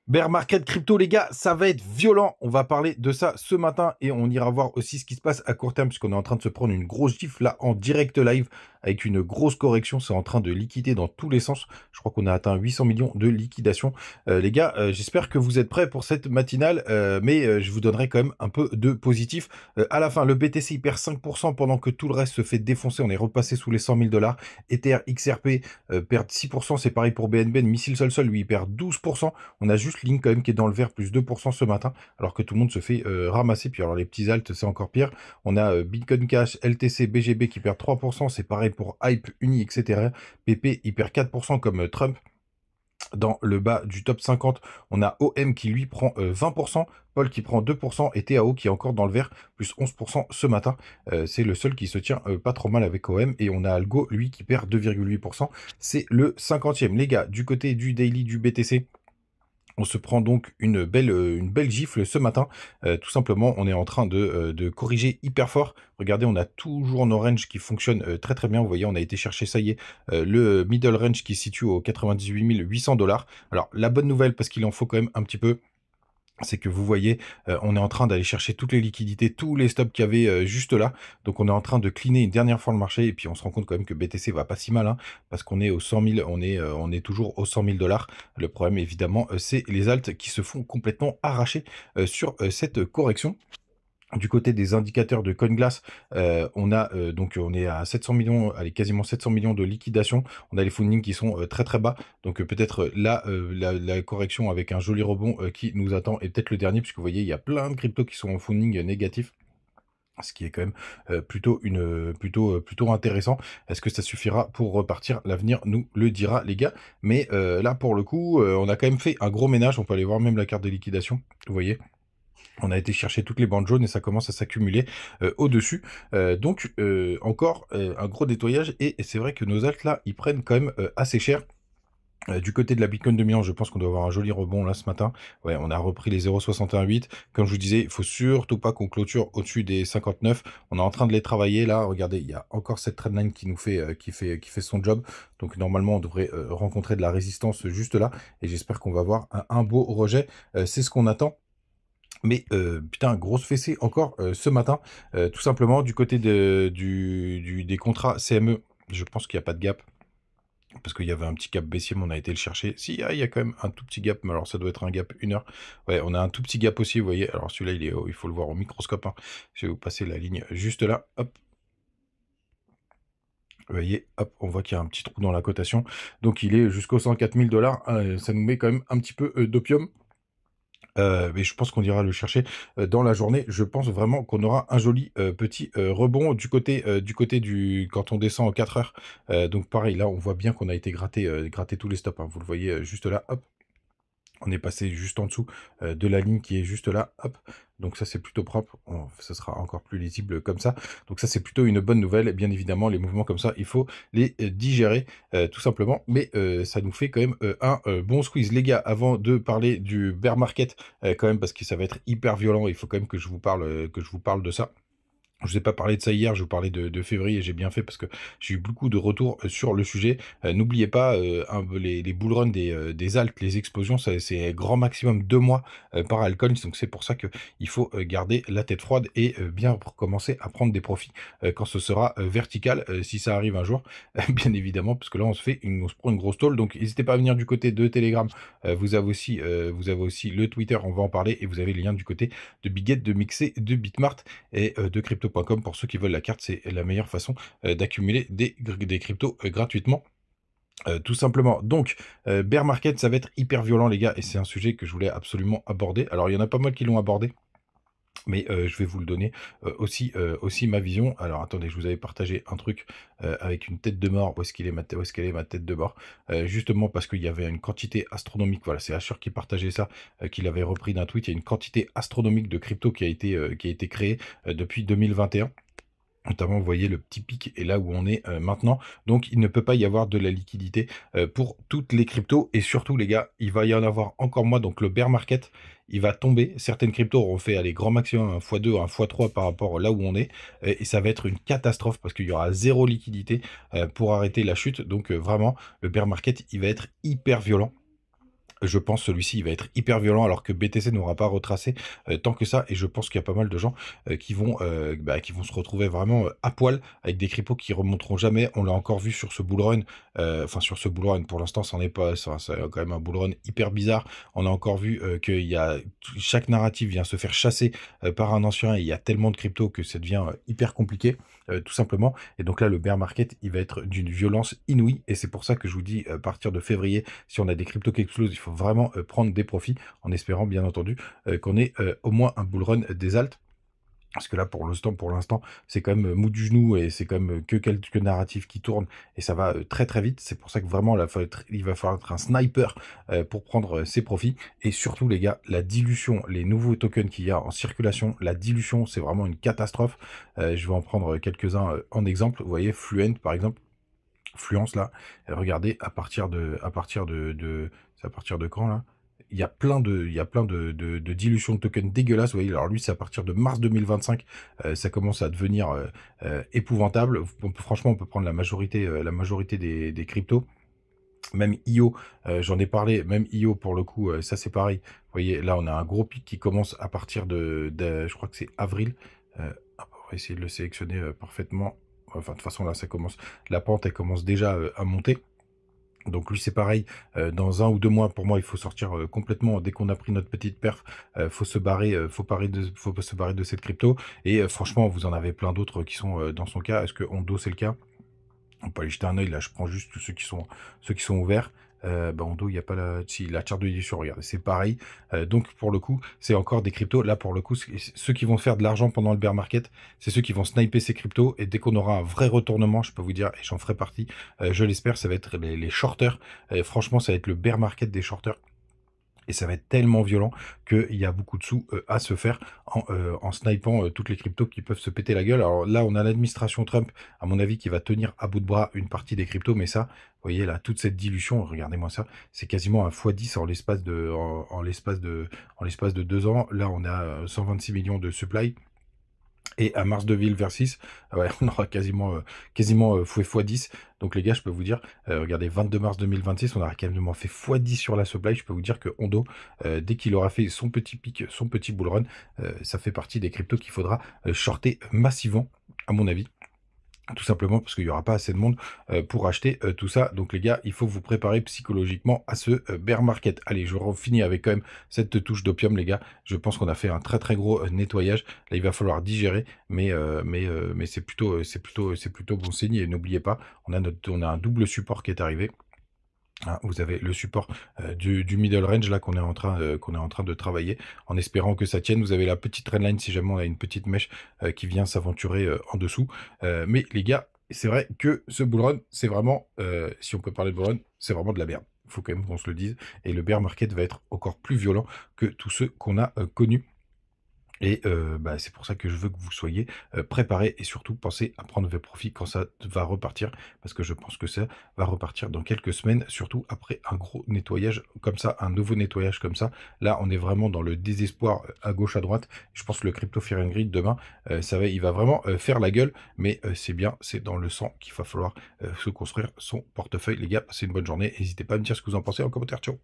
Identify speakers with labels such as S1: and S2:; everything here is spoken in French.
S1: Bear market crypto, les gars, ça va être violent. On va parler de ça ce matin et on ira voir aussi ce qui se passe à court terme puisqu'on est en train de se prendre une grosse gifle là en direct live avec une grosse correction. C'est en train de liquider dans tous les sens. Je crois qu'on a atteint 800 millions de liquidation. Les gars, j'espère que vous êtes prêts pour cette matinale, mais je vous donnerai quand même un peu de positif. À la fin, le BTC il perd 5% pendant que tout le reste se fait défoncer. On est repassé sous les 100 000 $. Ether, XRP perdent 6%. C'est pareil pour BNB. Missile Sol, lui, il perd 12%. On a juste Link quand même qui est dans le vert, plus 2% ce matin, alors que tout le monde se fait ramasser. Puis alors les petits alts, c'est encore pire. On a Bitcoin Cash, LTC, BGB qui perdent 3%. C'est pareil pour Hype, Uni, etc. PP, il perd 4% comme Trump. Dans le bas du top 50, on a OM qui lui prend 20%, Paul qui prend 2% et TAO qui est encore dans le vert, plus 11% ce matin. C'est le seul qui se tient pas trop mal avec OM. Et on a Algo, lui, qui perd 2,8%. C'est le 50e. Les gars, du côté du daily du BTC, on se prend donc une belle gifle ce matin. Tout simplement, on est en train de corriger hyper fort. Regardez, on a toujours nos ranges qui fonctionnent très très bien. Vous voyez, on a été chercher, ça y est, le middle range qui se situe aux 98 800 $. Alors, la bonne nouvelle, parce qu'il en faut quand même un petit peu, c'est que vous voyez, on est en train d'aller chercher toutes les liquidités, tous les stops qu'il y avait juste là. Donc on est en train de cleaner une dernière fois le marché. Et puis on se rend compte quand même que BTC va pas si mal, hein, parce qu'on est aux 100 000, on est toujours aux 100 000 $. Le problème évidemment, c'est les alts qui se font complètement arracher sur cette correction. Du côté des indicateurs de CoinGlass, on a donc on est à 700 millions, allez, quasiment 700 millions de liquidation. On a les fundings qui sont très très bas. Donc peut-être là, la correction avec un joli rebond qui nous attend est peut-être le dernier, puisque vous voyez, il y a plein de cryptos qui sont en funding négatif. Ce qui est quand même plutôt intéressant. Est-ce que ça suffira pour repartir? L'avenir nous le dira, les gars. Mais là, pour le coup, on a quand même fait un gros ménage. On peut aller voir même la carte de liquidation. Vous voyez, on a été chercher toutes les bandes jaunes et ça commence à s'accumuler au-dessus. Donc, encore un gros nettoyage. Et c'est vrai que nos alts, là, ils prennent quand même assez cher. Du côté de la Bitcoin 2000, je pense qu'on doit avoir un joli rebond là ce matin. Ouais, on a repris les 0,618. Comme je vous disais, il faut surtout pas qu'on clôture au-dessus des 59. On est en train de les travailler là. Regardez, il y a encore cette trendline qui nous fait, qui fait son job. Donc normalement, on devrait rencontrer de la résistance juste là. Et j'espère qu'on va avoir un beau rejet. C'est ce qu'on attend. Mais putain, grosse fessée encore ce matin. Tout simplement, du côté des contrats CME, je pense qu'il n'y a pas de gap. Parce qu'il y avait un petit gap baissier, mais on a été le chercher. Si, il y a quand même un tout petit gap, mais alors ça doit être un gap 1 heure. Ouais, on a un tout petit gap aussi, vous voyez. Alors celui-là, il faut le voir au microscope, hein. Je vais vous passer la ligne juste là. Hop. Vous voyez, hop, on voit qu'il y a un petit trou dans la cotation. Donc il est jusqu'aux 104 000 $. Ça nous met quand même un petit peu d'opium. Mais je pense qu'on ira le chercher dans la journée. Je pense vraiment qu'on aura un joli petit rebond du côté du quand on descend en 4 heures. Donc pareil, là, on voit bien qu'on a été gratter tous les stops, hein. Vous le voyez juste là, hop. On est passé juste en dessous de la ligne qui est juste là, hop. Donc ça, c'est plutôt propre. Ça sera encore plus lisible comme ça. Donc ça, c'est plutôt une bonne nouvelle. Bien évidemment, les mouvements comme ça, il faut les digérer tout simplement. Mais ça nous fait quand même un bon squeeze. Les gars, avant de parler du bear market, quand même, parce que ça va être hyper violent, il faut quand même que je vous parle de ça. Je vous ai pas parlé de ça hier, je vous parlais de février, j'ai bien fait parce que j'ai eu beaucoup de retours sur le sujet. N'oubliez pas, les bull runs des alts, les explosions, c'est grand maximum 2 mois par altcoin. Donc c'est pour ça qu'il faut garder la tête froide et bien commencer à prendre des profits quand ce sera vertical, si ça arrive un jour, bien évidemment, parce que là on se prend une grosse tôle. Donc n'hésitez pas à venir du côté de Telegram. Vous avez aussi le Twitter, on va en parler, et vous avez les liens du côté de Biget, de Mixer, de Bitmart et de crypto.com. Pour ceux qui veulent la carte, c'est la meilleure façon d'accumuler des cryptos gratuitement. Tout simplement. Donc, bear market, ça va être hyper violent, les gars, et c'est un sujet que je voulais absolument aborder. Alors, il y en a pas mal qui l'ont abordé, mais je vais vous le donner aussi ma vision. Alors attendez, je vous avais partagé un truc avec une tête de mort. Où est-ce qu'elle est ma tête de mort? Justement parce qu'il y avait une quantité astronomique. Voilà, c'est Asher qui partageait ça, qu'il avait repris d'un tweet. Il y a une quantité astronomique de crypto qui a été créée depuis 2021. Notamment, vous voyez, le petit pic est là où on est maintenant. Donc, il ne peut pas y avoir de la liquidité pour toutes les cryptos. Et surtout, les gars, il va y en avoir encore moins. Donc, le bear market, il va tomber. Certaines cryptos auront fait aller grand maximum un x2, un x3 par rapport là où on est. Et ça va être une catastrophe parce qu'il y aura zéro liquidité pour arrêter la chute. Donc, vraiment, le bear market, il va être hyper violent. Je pense celui-ci, il va être hyper violent alors que BTC n'aura pas retracé tant que ça et je pense qu'il y a pas mal de gens qui vont se retrouver vraiment à poil avec des cryptos qui remonteront jamais. On l'a encore vu sur ce bull run, enfin sur ce bull run. Pour l'instant, c'en est pas, c'est quand même un bull run hyper bizarre. On a encore vu qu'il y a chaque narrative vient se faire chasser par un ancien et il y a tellement de cryptos que ça devient hyper compliqué. Tout simplement. Et donc là, le bear market, il va être d'une violence inouïe. Et c'est pour ça que je vous dis, à partir de février, si on a des cryptos qui explosent, il faut vraiment prendre des profits, en espérant, bien entendu, qu'on ait au moins un bull run des alts. Parce que là, pour l'instant, c'est quand même mou du genou et c'est quand même que quelques narratifs qui tournent et ça va très très vite. C'est pour ça que vraiment, là, il va falloir être un sniper pour prendre ses profits. Et surtout, les gars, la dilution, les nouveaux tokens qu'il y a en circulation, la dilution, c'est vraiment une catastrophe. Je vais en prendre quelques-uns en exemple. Vous voyez, Fluent, par exemple. Fluence là, regardez c'est à partir de quand là? Il y a plein de dilutions de tokens dégueulasses. Vous voyez, alors lui c'est à partir de mars 2025, ça commence à devenir épouvantable. Franchement, on peut prendre la majorité des cryptos. Même IO, j'en ai parlé, même IO pour le coup, ça c'est pareil. Vous voyez, là on a un gros pic qui commence à partir je crois que c'est avril. On va essayer de le sélectionner parfaitement. Enfin, de toute façon, là, ça commence, la pente, elle commence déjà à monter. Donc lui, c'est pareil. Dans 1 ou 2 mois, pour moi, il faut sortir complètement. Dès qu'on a pris notre petite perf, faut se barrer, faut se barrer de cette crypto. Et franchement, vous en avez plein d'autres qui sont dans son cas. Est-ce que Ondo, c'est le cas? On peut aller jeter un œil. Là, je prends juste ceux qui sont ouverts. En dos, il n'y a pas la charte de dilution, regardez, c'est pareil. Donc, pour le coup, c'est encore des cryptos. Là, pour le coup, ceux qui vont faire de l'argent pendant le bear market, c'est ceux qui vont sniper ces cryptos. Et dès qu'on aura un vrai retournement, je peux vous dire, et j'en ferai partie, je l'espère, ça va être les shorters. Franchement, ça va être le bear market des shorters. Et ça va être tellement violent qu'il y a beaucoup de sous à se faire en snipant toutes les cryptos qui peuvent se péter la gueule. Alors là, on a l'administration Trump, à mon avis, qui va tenir à bout de bras une partie des cryptos. Mais ça, vous voyez là, toute cette dilution, regardez-moi ça, c'est quasiment un x10 en l'espace de 2 ans. Là, on a 126 millions de supply. Et à mars 2026, ouais, on aura quasiment fait x10. Donc les gars, je peux vous dire, regardez, 22 mars 2026, on aura quasiment fait x10 sur la supply. Je peux vous dire que Ondo, dès qu'il aura fait son petit pic, son petit bull run, ça fait partie des cryptos qu'il faudra shorter massivement, à mon avis. Tout simplement parce qu'il n'y aura pas assez de monde pour acheter tout ça. Donc les gars, il faut vous préparer psychologiquement à ce bear market. Allez, je finis avec quand même cette touche d'opium, les gars. Je pense qu'on a fait un très très gros nettoyage. Là, il va falloir digérer, mais c'est plutôt bon signe. Et n'oubliez pas, on a un double support qui est arrivé. Hein, vous avez le support du middle range là qu'on est en train de travailler en espérant que ça tienne. Vous avez la petite trendline si jamais on a une petite mèche qui vient s'aventurer en dessous. Mais les gars, c'est vrai que ce bull run, c'est vraiment, si on peut parler de bull run, c'est vraiment de la merde. Il faut quand même qu'on se le dise. Et le bear market va être encore plus violent que tous ceux qu'on a connus. Et c'est pour ça que je veux que vous soyez préparés et surtout pensez à prendre vos profits quand ça va repartir, parce que je pense que ça va repartir dans quelques semaines, surtout après un gros nettoyage comme ça, un nouveau nettoyage comme ça. Là, on est vraiment dans le désespoir à gauche, à droite. Je pense que le crypto Fear and Greed demain, il va vraiment faire la gueule, mais c'est dans le sang qu'il va falloir se construire son portefeuille. Les gars, passez une bonne journée. N'hésitez pas à me dire ce que vous en pensez en commentaire. Ciao.